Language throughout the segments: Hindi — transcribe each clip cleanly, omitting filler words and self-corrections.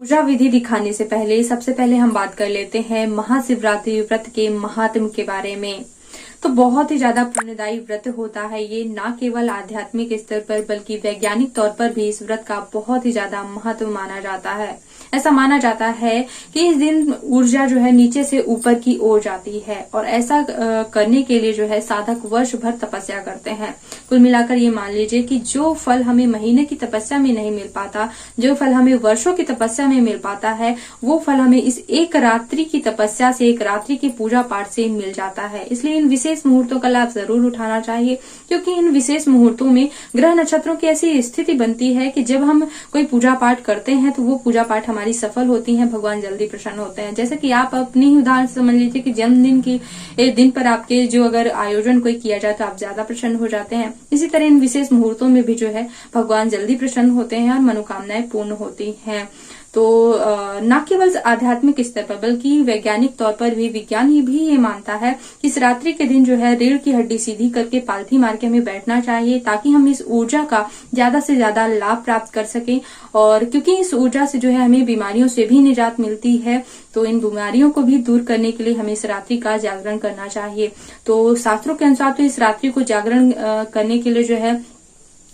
पूजा विधि दिखाने से पहले सबसे पहले हम बात कर लेते हैं महाशिवरात्रि व्रत के महात्म के बारे में। तो बहुत ही ज्यादा पुण्यदायी व्रत होता है ये, ना केवल आध्यात्मिक स्तर पर बल्कि वैज्ञानिक तौर पर भी इस व्रत का बहुत ही ज्यादा महत्व माना जाता है। ऐसा माना जाता है कि इस दिन ऊर्जा जो है नीचे से ऊपर की ओर जाती है और ऐसा करने के लिए जो है साधक वर्ष भर तपस्या करते हैं। कुल मिलाकर ये मान लीजिए कि जो फल हमें महीने की तपस्या में नहीं मिल पाता, जो फल हमें वर्षों की तपस्या में मिल पाता है, वो फल हमें इस एक रात्रि की तपस्या से, एक रात्रि की पूजा पाठ से मिल जाता है। इसलिए इन विशेष मुहूर्तों का लाभ जरूर उठाना चाहिए, क्योंकि इन विशेष मुहूर्तों में ग्रह नक्षत्रों की ऐसी स्थिति बनती है कि जब हम कोई पूजा पाठ करते हैं तो वो पूजा पाठ हमारी सफल होती हैं, भगवान जल्दी प्रसन्न होते हैं। जैसे कि आप अपनी ही उदाहरण समझ लीजिए कि जन्मदिन की दिन पर आपके जो अगर आयोजन कोई किया जाए तो आप ज्यादा प्रसन्न हो जाते हैं। इसी तरह इन विशेष मुहूर्तों में भी जो है भगवान जल्दी प्रसन्न होते हैं और मनोकामनाएं पूर्ण होती हैं। तो न केवल आध्यात्मिक स्तर पर बल्कि वैज्ञानिक तौर पर भी विज्ञान भी ये मानता है कि इस रात्रि के दिन जो है रीढ़ की हड्डी सीधी करके पालथी मार के हमें बैठना चाहिए, ताकि हम इस ऊर्जा का ज्यादा से ज्यादा लाभ प्राप्त कर सकें। और क्योंकि इस ऊर्जा से जो है हमें बीमारियों से भी निजात मिलती है, तो इन बीमारियों को भी दूर करने के लिए हमें इस रात्रि का जागरण करना चाहिए। तो शास्त्रों के अनुसार तो इस रात्रि को जागरण करने के लिए जो है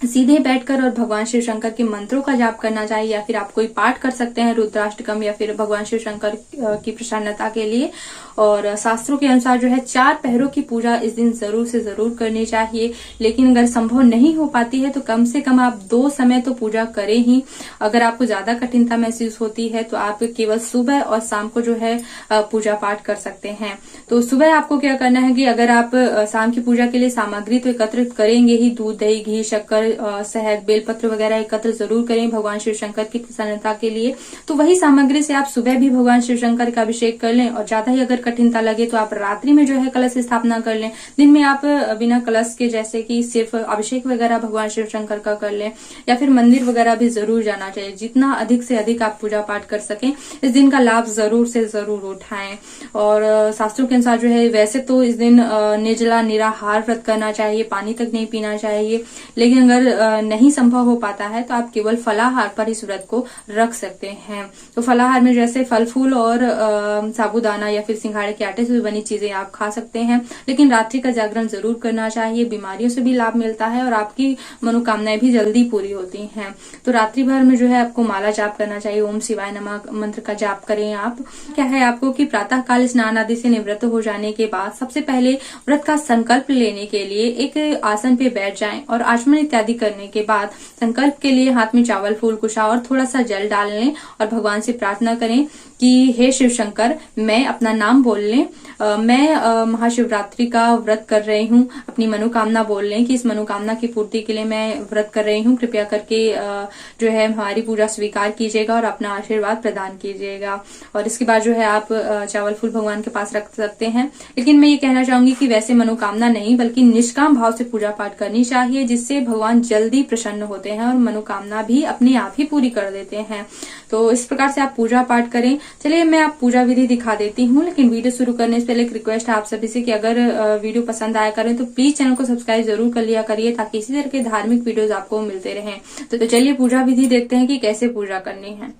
सीधे बैठकर और भगवान शिव शंकर के मंत्रों का जाप करना चाहिए, या फिर आप कोई पाठ कर सकते हैं रुद्राष्टकम या फिर भगवान शिव शंकर की प्रसन्नता के लिए। और शास्त्रों के अनुसार जो है 4 पहरों की पूजा इस दिन जरूर से जरूर करनी चाहिए। लेकिन अगर संभव नहीं हो पाती है तो कम से कम आप 2 समय तो पूजा करें ही। अगर आपको ज्यादा कठिनता महसूस होती है तो आप केवल सुबह और शाम को जो है पूजा पाठ कर सकते हैं। तो सुबह आपको क्या करना है कि अगर आप शाम की पूजा के लिए सामग्री तो एकत्रित करेंगे ही, दूध, दही, घी, शक्कर, शहद, बेलपत्र वगैरह एकत्र जरूर करें भगवान शिव शंकर की प्रसन्नता के लिए। तो वही सामग्री से आप सुबह भी भगवान शिव शंकर का अभिषेक कर लें, और ज्यादा ही अगर कठिनता लगे तो आप रात्रि में जो है कलश स्थापना कर लें। दिन में आप बिना कलश के जैसे कि सिर्फ अभिषेक वगैरह भगवान शिव शंकर का कर लें, या फिर मंदिर वगैरह भी जरूर जाना चाहिए। जितना अधिक से अधिक आप पूजा पाठ कर सकें इस दिन का लाभ जरूर से जरूर उठाएं। और शास्त्रों के अनुसार जो है वैसे तो इस दिन निर्जला निराहार व्रत करना चाहिए, पानी तक नहीं पीना चाहिए। लेकिन अगर नहीं संभव हो पाता है तो आप केवल फलाहार पर इस व्रत को रख सकते हैं। तो फलाहार में जैसे फल फूल और साबूदाना या फिर सिंघाड़े के आटे से बनी चीजें आप खा सकते हैं। लेकिन रात्रि का जागरण जरूर करना चाहिए, बीमारियों से भी लाभ मिलता है और आपकी मनोकामनाएं भी जल्दी पूरी होती हैं। तो रात्रि भर में जो है आपको माला जाप करना चाहिए, ओम शिवाय नमः मंत्र का जाप करें आप। क्या है आपको कि प्रातः काल स्नान आदि से निवृत्त हो जाने के बाद सबसे पहले व्रत का संकल्प लेने के लिए एक आसन पे बैठ जाएं और आचमन इत्यादि करने के बाद संकल्प के लिए हाथ में चावल, फूल, कुशा और थोड़ा सा जल डाल लें और भगवान से प्रार्थना करें कि हे शिव शंकर, मैं अपना नाम बोल लें, मैं महाशिवरात्रि का व्रत कर रही हूँ। अपनी मनोकामना बोल लें कि इस मनोकामना की पूर्ति के लिए मैं व्रत कर रही हूँ, कृपया करके जो है हमारी पूजा स्वीकार कीजिएगा और अपना आशीर्वाद प्रदान कीजिएगा। और इसके बाद जो है आप चावल फूल भगवान के पास रख सकते हैं। लेकिन मैं ये कहना चाहूंगी कि वैसे मनोकामना नहीं बल्कि निष्काम भाव से पूजा पाठ करनी चाहिए, जिससे भगवान जल्दी प्रसन्न होते हैं और मनोकामना भी अपने आप ही पूरी कर देते हैं। तो इस प्रकार से आप पूजा पाठ करें। चलिए मैं आप पूजा विधि दिखा देती हूँ, लेकिन वीडियो शुरू करने से पहले एक रिक्वेस्ट है आप सभी से कि अगर वीडियो पसंद आया करें तो प्लीज चैनल को सब्सक्राइब जरूर कर लिया करिए, ताकि इसी तरह के धार्मिक वीडियोस आपको मिलते रहें। तो चलिए पूजा विधि देखते हैं कि कैसे पूजा करनी है।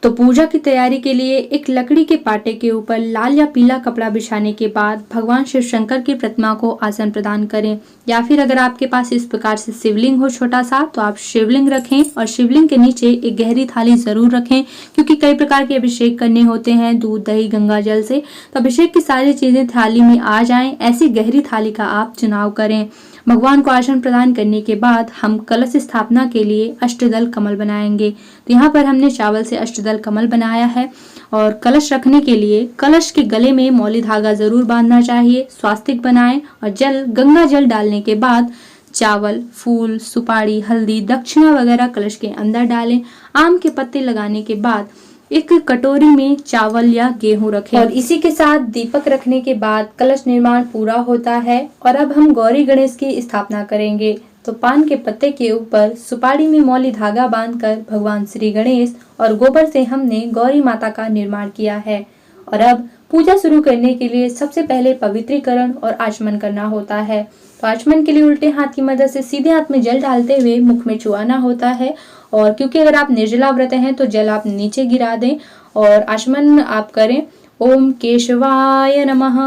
तो पूजा की तैयारी के लिए एक लकड़ी के पाटे के ऊपर लाल या पीला कपड़ा बिछाने के बाद भगवान शिव शंकर की प्रतिमा को आसन प्रदान करें, या फिर अगर आपके पास इस प्रकार से शिवलिंग हो छोटा सा तो आप शिवलिंग रखें और शिवलिंग के नीचे एक गहरी थाली जरूर रखें, क्योंकि कई प्रकार के अभिषेक करने होते हैं दूध, दही, गंगा जल से। तो अभिषेक की सारी चीजें थाली में आ जाएं, ऐसी गहरी थाली का आप चुनाव करें। भगवान को आसन प्रदान करने के बाद हम कलश स्थापना के लिए अष्टदल कमल बनाएंगे। तो यहाँ पर हमने चावल से अष्टदल कमल बनाया है। और कलश रखने के लिए कलश के गले में मौली धागा जरूर बांधना चाहिए, स्वास्तिक बनाएं और गंगा जल डालने के बाद चावल, फूल, सुपारी, हल्दी, दक्षिणा वगैरह कलश के अंदर डालें। आम के पत्ते लगाने के बाद एक कटोरी में चावल या गेहूं रखें और इसी के साथ दीपक रखने के बाद कलश निर्माण पूरा होता है। और अब हम गौरी गणेश की स्थापना करेंगे। तो पान के पत्ते के ऊपर सुपारी में मौली धागा बांधकर भगवान श्री गणेश और गोबर से हमने गौरी माता का निर्माण किया है। और अब पूजा शुरू करने के लिए सबसे पहले पवित्रीकरण और आचमन करना होता है। तो आचमन के लिए उल्टे हाथ की मदद से सीधे हाथ में जल डालते हुए मुख में चुआना होता है और क्योंकि अगर आप निर्जला व्रत हैं तो जल आप नीचे गिरा दें और आचमन आप करें। ओम केशवाय नमः,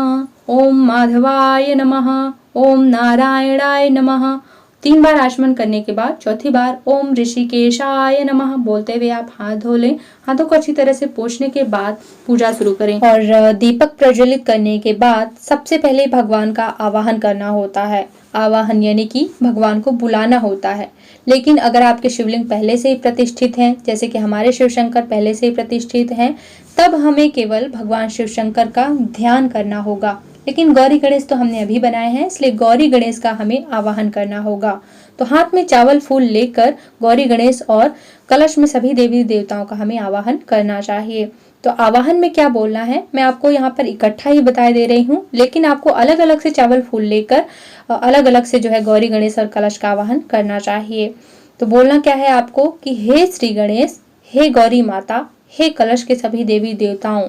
ओम माधवाय नमः, ओम नारायणाय नमः। 3 बार आचमन करने के बाद चौथी बार ओम ऋषिकेशाय नमः बोलते हुए आप हाथ धो लें। हाथों को अच्छी तरह से पोंछने के बाद पूजा शुरू करें और दीपक प्रज्वलित करने के बाद सबसे पहले भगवान का आवाहन करना होता है। आवाहन यानी कि भगवान को बुलाना होता है। लेकिन अगर आपके शिवलिंग पहले से ही प्रतिष्ठित हैं, जैसे कि हमारे शिव शंकर पहले से ही प्रतिष्ठित हैं, तब हमें केवल भगवान शिव शंकर का ध्यान करना होगा। लेकिन गौरी गणेश तो हमने अभी बनाए हैं, इसलिए गौरी गणेश का हमें आवाहन करना होगा। तो हाथ में चावल फूल लेकर गौरी गणेश और कलश में सभी देवी देवताओं का हमें आवाहन करना चाहिए। तो आवाहन में क्या बोलना है मैं आपको यहाँ पर इकट्ठा ही बता दे रही हूँ, लेकिन आपको अलग अलग से चावल फूल लेकर अलग अलग से जो है गौरी गणेश और कलश का आवाहन करना चाहिए। तो बोलना क्या है आपको कि हे श्री गणेश, हे गौरी माता, हे कलश के सभी देवी देवताओं,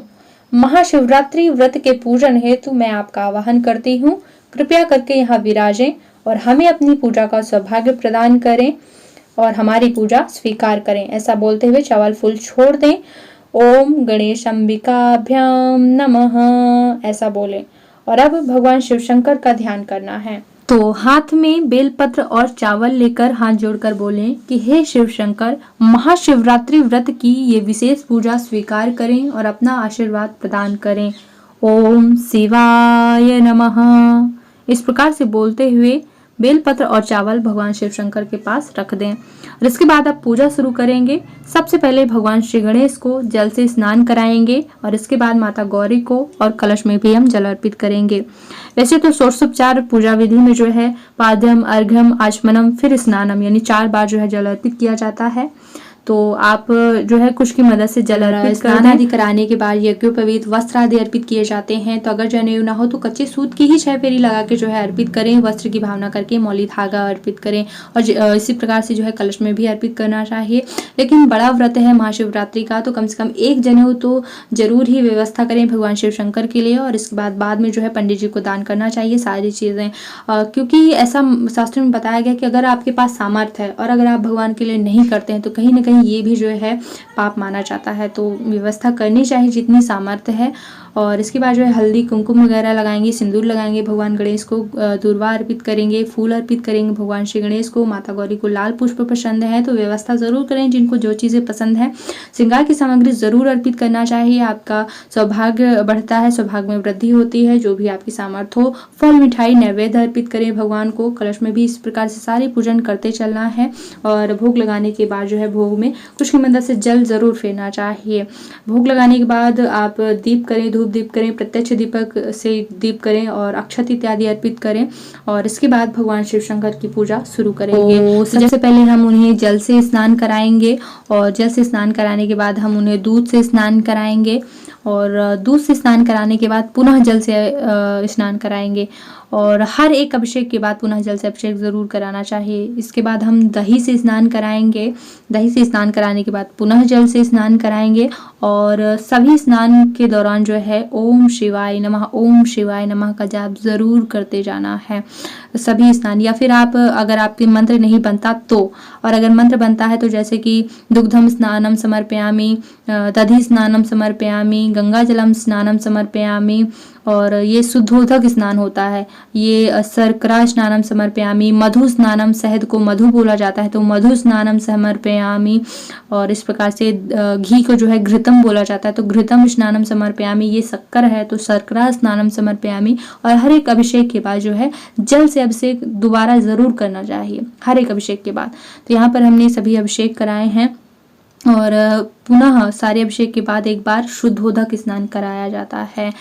महाशिवरात्रि व्रत के पूजन हेतु मैं आपका आवाहन करती हूँ। कृपया करके यहाँ विराजें और हमें अपनी पूजा का सौभाग्य प्रदान करें और हमारी पूजा स्वीकार करें। ऐसा बोलते हुए चावल फूल छोड़ दें। ओम गणेश अंबिकाभ्याम नमः ऐसा बोलें और अब भगवान शिव शंकर का ध्यान करना है। तो हाथ में बेलपत्र और चावल लेकर हाथ जोड़कर बोलें कि हे शिव शंकर, महाशिवरात्रि व्रत की ये विशेष पूजा स्वीकार करें और अपना आशीर्वाद प्रदान करें। ओम शिवाय नमः। इस प्रकार से बोलते हुए बेलपत्र और चावल भगवान शिव शंकर के पास रख दें और इसके बाद आप पूजा शुरू करेंगे। सबसे पहले भगवान श्री गणेश को जल से स्नान कराएंगे और इसके बाद माता गौरी को और कलश में भी हम जल अर्पित करेंगे। वैसे तो षोडशोपचार पूजा विधि में जो है पाद्यम, अर्घ्यम, आचमनम फिर स्नानम यानी 4 बार जो है जल अर्पित किया जाता है। तो आप जो है कुश की मदद से जल अर्पित स्नान आदि कराने के बाद यज्ञोपवीत वस्त्र आदि अर्पित किए जाते हैं। तो अगर जनेऊ ना हो तो कच्चे सूत की ही 6 फेरी लगा के जो है अर्पित करें। वस्त्र की भावना करके मौली धागा अर्पित करें और इसी प्रकार से जो है कलश में भी अर्पित करना चाहिए। लेकिन बड़ा व्रत है महाशिवरात्रि का, तो कम से कम 1 जनेऊ तो जरूर ही व्यवस्था करें भगवान शिव शंकर के लिए और इसके बाद में जो है पंडित जी को दान करना चाहिए सारी चीजें, क्योंकि ऐसा शास्त्र में बताया गया कि अगर आपके पास सामर्थ्य है और अगर आप भगवान के लिए नहीं करते हैं तो कहीं ना कहीं ये भी जो है पाप माना जाता है। तो व्यवस्था करनी चाहिए जितनी सामर्थ्य है। और इसके बाद जो है हल्दी कुमकुम वगैरह लगाएंगे, सिंदूर लगाएंगे, भगवान गणेश को दूर्वा अर्पित करेंगे, फूल अर्पित करेंगे भगवान श्री गणेश को। माता गौरी को लाल पुष्प पसंद है तो व्यवस्था जरूर करें, जिनको जो चीजें पसंद है। श्रृंगार की सामग्री जरूर अर्पित करना चाहिए, आपका सौभाग्य बढ़ता है, सौभाग्य में वृद्धि होती है। जो भी आपकी सामर्थ्य हो, फल मिठाई नैवेद्य अर्पित करें भगवान को। कलश में भी इस प्रकार से सारी पूजन करते चलना है और भोग लगाने के बाद जो है भोग में कुछ की मदद से जल जरूर फेरना चाहिए। भोग लगाने के बाद आप दीप करें, धूप दीप करें, प्रत्यक्ष दीपक से दीप करें और अक्षत इत्यादि अर्पित करें और इसके बाद भगवान शिव शंकर की पूजा शुरू करेंगे। सबसे पहले हम उन्हें जल से स्नान कराएंगे और जल से स्नान कराने के बाद हम उन्हें दूध से स्नान कराएंगे और दूध से स्नान कराने के बाद पुनः जल से स्नान कराएंगे और हर एक अभिषेक के बाद पुनः जल से अभिषेक जरूर कराना चाहिए। इसके बाद हम दही से स्नान कराएंगे, दही से स्नान कराने के बाद पुनः जल से स्नान कराएंगे और सभी स्नान के दौरान जो है ओम शिवाय नमः, ओम शिवाय नमः का जाप जरूर करते जाना है सभी स्नान। या फिर आप अगर आपके मंत्र नहीं बनता तो, और अगर मंत्र बनता है तो जैसे कि दुग्धम स्नानम समर्पयामि, दधि स्नानम समर्पयामि, गंगा जलम स्नानम समर्पयामि और ये शुद्धोदक स्नान होता है, ये शर्करा स्नानम समर्पयामि, मधु स्नानम, शहद को मधु बोला जाता है तो मधु स्नानम समर्पयामि और इस प्रकार से घी को जो है घृतम बोला जाता है तो घृतम स्नानम समर्पयामि, ये शक्कर है तो शर्करा स्नानम समर्पयामि। और हर एक अभिषेक के बाद जो है जल से अभिषेक दोबारा जरूर करना चाहिए हर एक अभिषेक के बाद। तो यहाँ पर हमने सभी अभिषेक कराए हैं और पुनः सारे अभिषेक के बाद एक बार शुद्धोदक स्नान कराया जाता है।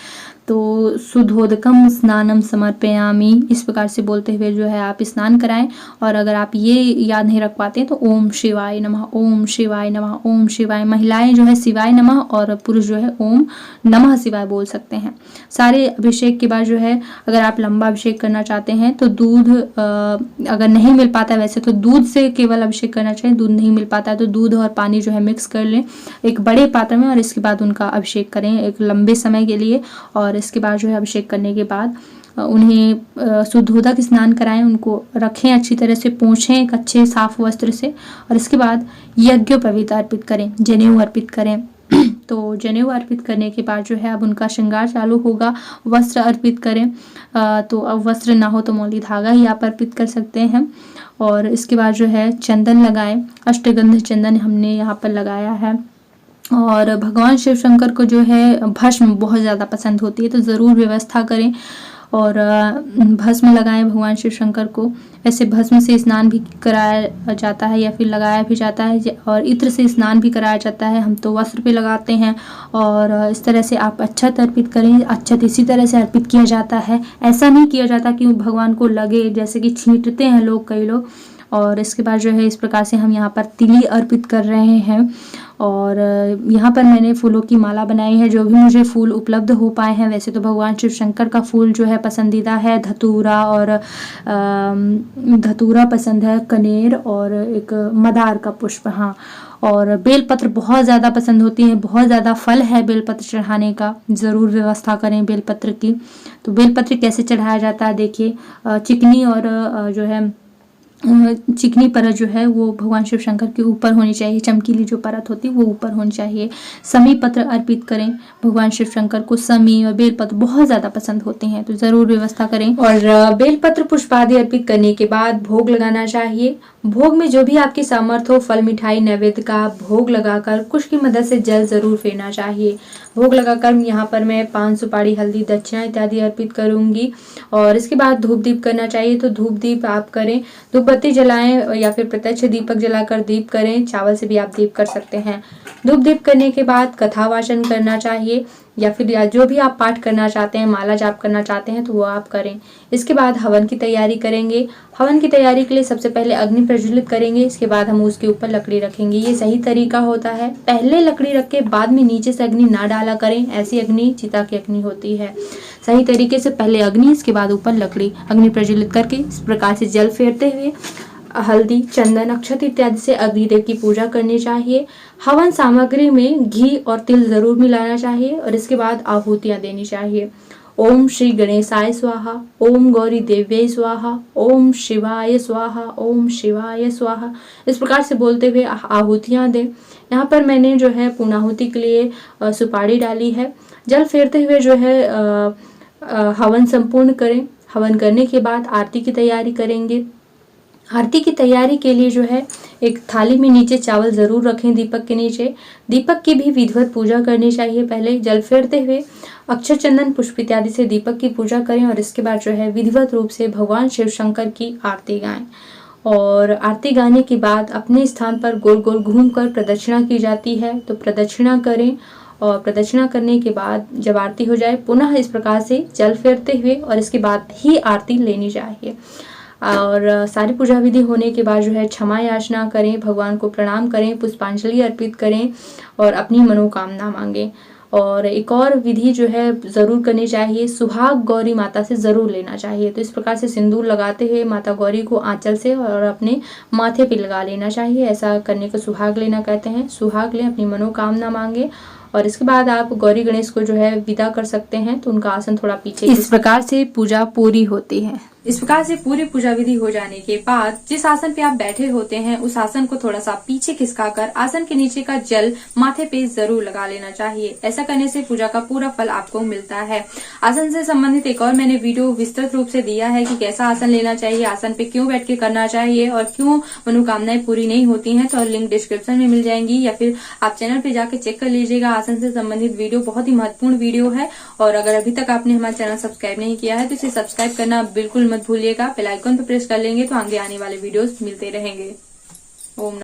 तो शुद्धोदकम स्नानम समर्पयामि इस प्रकार से बोलते हुए जो है आप स्नान कराएं। और अगर आप ये याद नहीं रख पाते तो ओम शिवाय नमः, ओम शिवाय नमः, ओम शिवाय, महिलाएं जो है शिवाय नमः और पुरुष जो है ओम नमः शिवाय बोल सकते हैं। सारे अभिषेक के बाद जो है अगर आप लंबा अभिषेक करना चाहते हैं तो दूध अगर नहीं मिल पाता है, वैसे तो दूध से केवल अभिषेक करना चाहिए, दूध नहीं मिल पाता है तो दूध और पानी जो है मिक्स कर लें एक बड़े पात्र में और इसके बाद उनका अभिषेक करें एक लंबे समय के लिए। और इसके बाद जो है अभिषेक करने के बाद उन्हें शुद्धोदक स्नान कराएं, उनको रखें अच्छी तरह से, पोंछें एक अच्छे साफ वस्त्र से, और इसके बाद यज्ञोपवीत अर्पित करें, जनेऊ अर्पित करें। तो जनेऊ अर्पित करने के बाद जो है अब उनका श्रृंगार चालू होगा। वस्त्र अर्पित करें, तो अब वस्त्र ना हो तो मौली धागा ही आप अर्पित कर सकते हैं। और इसके बाद जो है चंदन लगाएं, अष्टगंध चंदन हमने यहाँ पर लगाया है। और भगवान शिव शंकर को जो है भस्म बहुत ज़्यादा पसंद होती है, तो ज़रूर व्यवस्था करें और भस्म लगाएं भगवान शिव शंकर को। ऐसे भस्म से स्नान भी कराया जाता है या फिर लगाया भी जाता है, और इत्र से स्नान भी कराया जाता है, हम तो वस्त्र पे लगाते हैं। और इस तरह से आप अक्षत अर्पित करें। अक्षत इसी तरह से अर्पित किया जाता है, ऐसा नहीं किया जाता कि भगवान को लगे, जैसे कि छींटते हैं लोग, कई लोग। और इसके बाद जो है इस प्रकार से हम यहाँ पर तिली अर्पित कर रहे हैं। और यहाँ पर मैंने फूलों की माला बनाई है, जो भी मुझे फूल उपलब्ध हो पाए हैं। वैसे तो भगवान शिव शंकर का फूल जो है पसंदीदा है, धतूरा, और धतूरा पसंद है, कनेर और एक मदार का पुष्प, हाँ। और बेलपत्र बहुत ज़्यादा पसंद होती है, बहुत ज़्यादा फल है बेलपत्र चढ़ाने का, ज़रूर व्यवस्था करें बेलपत्र की। तो बेलपत्र कैसे चढ़ाया जाता है देखिए, चिकनी और जो है चिकनी परत जो है वो भगवान शिव शंकर के ऊपर होनी चाहिए, चमकीली जो परत होती है वो ऊपर होनी चाहिए। समी पत्र अर्पित करें भगवान शिव शंकर को, समी और बेलपत्र बहुत ज़्यादा पसंद होते हैं, तो ज़रूर व्यवस्था करें। और बेलपत्र पुष्प आदि अर्पित करने के बाद भोग लगाना चाहिए। भोग में जो भी आपकी सामर्थ्य हो, फल मिठाई नैवेद्य का भोग लगाकर कुश की मदद से जल जरूर फेरना चाहिए। भोग लगाकर यहाँ पर मैं 5 सुपारी, हल्दी, दक्षिणा इत्यादि अर्पित करूंगी। और इसके बाद धूप दीप करना चाहिए, तो धूप दीप आप करें, धूप बत्ती जलाएं या फिर प्रत्यक्ष दीपक जलाकर दीप करें, चावल से भी आप दीप कर सकते हैं। धूप दीप करने के बाद कथा वाचन करना चाहिए, या फिर जो भी आप पाठ करना चाहते हैं, माला जाप करना चाहते हैं, तो वो आप करें। इसके बाद हवन की तैयारी करेंगे। हवन की तैयारी के लिए सबसे पहले अग्नि प्रज्वलित करेंगे, इसके बाद हम उसके ऊपर लकड़ी रखेंगे। ये सही तरीका होता है, पहले लकड़ी रख के बाद में नीचे से अग्नि ना डाला करें, ऐसी अग्नि चिता की अग्नि होती है। सही तरीके से पहले अग्नि, इसके बाद ऊपर लकड़ी, अग्नि प्रज्वलित करके इस प्रकार से जल फेरते हुए हल्दी, चंदन, अक्षत इत्यादि से अग्निदेव की पूजा करनी चाहिए। हवन सामग्री में घी और तिल जरूर मिलाना चाहिए, और इसके बाद आहुतियां देनी चाहिए। ओम श्री गणेशाय स्वाहा, ओम गौरी देव्यै स्वाहा, ओम शिवाय स्वाहा, ओम शिवाय स्वाहा, इस प्रकार से बोलते हुए आहुतियां दें। यहाँ पर मैंने जो है पूर्णाहुति के लिए सुपारी डाली है। जल फेरते हुए जो है हवन संपूर्ण करें। हवन करने के बाद आरती की तैयारी करेंगे। आरती की तैयारी के लिए जो है एक थाली में नीचे चावल जरूर रखें, दीपक के नीचे। दीपक की भी विधिवत पूजा करनी चाहिए। पहले जल फेरते हुए अक्षत, चंदन, पुष्प इत्यादि से दीपक की पूजा करें, और इसके बाद जो है विधिवत रूप से भगवान शिव शंकर की आरती गाएं। और आरती गाने के बाद अपने स्थान पर गोल गोल घूमकर प्रदक्षिणा की जाती है, तो प्रदक्षिणा करें। और प्रदक्षिणा करने के बाद जब आरती हो जाए, पुनः इस प्रकार से जल फेरते हुए और इसके बाद ही आरती लेनी चाहिए। और सारी पूजा विधि होने के बाद जो है क्षमा याचना करें, भगवान को प्रणाम करें, पुष्पांजलि अर्पित करें और अपनी मनोकामना मांगें। और एक और विधि जो है जरूर करनी चाहिए, सुहाग गौरी माता से जरूर लेना चाहिए। तो इस प्रकार से सिंदूर लगाते हुए माता गौरी को आंचल से और अपने माथे पे लगा लेना चाहिए। ऐसा करने को सुहाग लेना कहते हैं। सुहाग लें, अपनी मनोकामना मांगे, और इसके बाद आप गौरी गणेश को जो है विदा कर सकते हैं। तो उनका आसन थोड़ा पीछे, इस प्रकार से पूजा पूरी होती है। इस प्रकार से पूरी पूजा विधि हो जाने के बाद जिस आसन पे आप बैठे होते हैं उस आसन को थोड़ा सा पीछे खिसकाकर आसन के नीचे का जल माथे पे जरूर लगा लेना चाहिए। ऐसा करने से पूजा का पूरा फल आपको मिलता है। आसन से संबंधित एक और मैंने वीडियो विस्तृत रूप से दिया है कि कैसा आसन लेना चाहिए, आसन पे क्यों बैठ के करना चाहिए और क्यों मनोकामनाएं पूरी नहीं होती हैं। तो लिंक डिस्क्रिप्शन में मिल जाएंगी, या फिर आप चैनल पे जाके चेक कर लीजिएगा। आसन से संबंधित वीडियो बहुत ही महत्वपूर्ण वीडियो है, और अगर अभी तक आपने हमारा चैनल सब्सक्राइब नहीं किया है तो इसे सब्सक्राइब करना बिल्कुल मत भूलिएगा। बेल आइकन पर प्रेस कर लेंगे तो आगे आने वाले वीडियोस मिलते रहेंगे। ओम